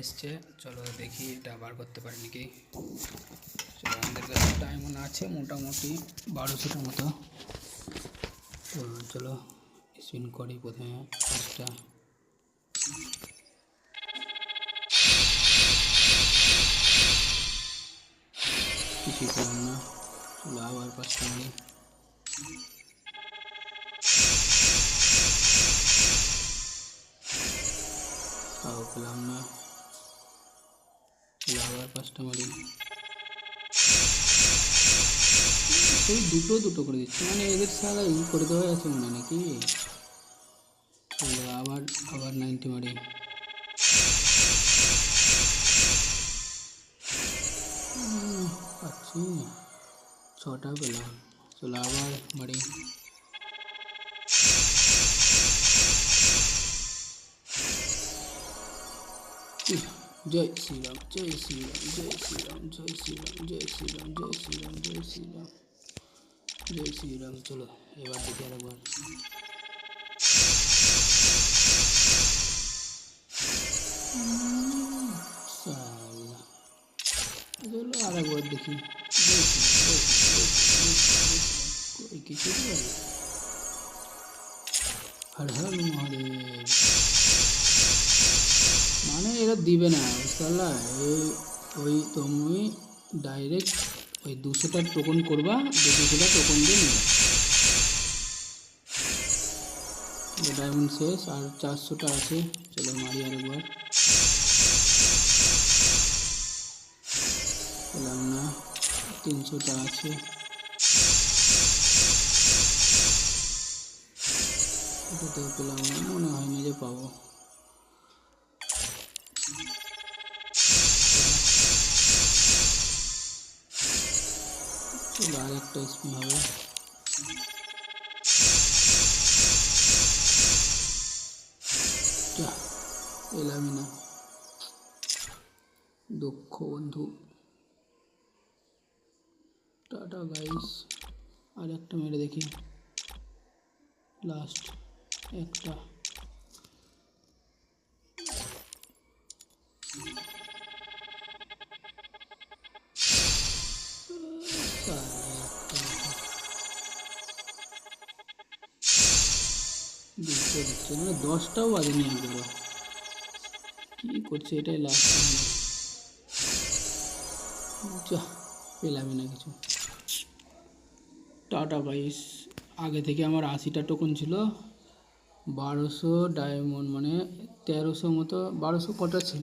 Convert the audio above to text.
এসছে। চলো দেখি এটা বার করতে পারি নাকি। চলো আমাদের কাছে ডায়মন্ড আছে মোটামুটি 1200টার মতো। তো চলো স্পিন করি প্রথমে পাঁচটা। কিছুই পেলাম না। চলো আবার পাঁচটা মারি। তাও পেলাম না। চলো আবার পাঁচটা মারি। সেই দুটো দুটো করে দিচ্ছে, মানে এদের সারা ই করে দেওয়া আছে মনে হয় নাকি। চলো আবার আবার 90 মারি। পাচ্ছি না, 6টা পেলাম। চলো আবার মারি। জয় শ্রীরাম, জয় শ্রীরাম, জয় শ্রীরাম, জয় শ্রীরাম, জয় শ্রীরাম, জয় শ্রীরাম, জয় শ্রীরাম, জয় শ্রীরাম। চলো এবার দেখি আরেকবার। চলো আরেকবার দেখি। জয় শ্রীরাম, জয় শ্রীরাম, জয় শ্রীরাম, জয় শ্রীরাম। কই কিছুই পারি। হর হর মহাদেব। মানে এরা দিবে না বুঝতে পারলা। ওই তুমি ডাইরেক্ট ওই 200টা টোকন করবা, 200টা টোকন দিয়ে নেবে। ডায়মন্ড শেষ, আর 400টা আছে। চলো মারি আরেকবার। পেলাম না। 300টা আছে। এটাতেও পেলাম না, মনে হয় না যে পাবো। চলো আর একটা স্পিন হবে। এলামই না, দুঃখ বন্ধু। Tata guys. আর একটা মেরে দেখি, লাস্ট একটা। দিচ্ছে দিচ্ছে মানে 10টাও বাজেনি একবারও। কী করছে, এটাই লাস্ট। যা পেলামই না কিছু। Tata guys. আগে থেকে আমার 80টা টোকন ছিল, 1200 ডায়মন্ড, মানে 1300 মতো। 1200 কটা ছিল।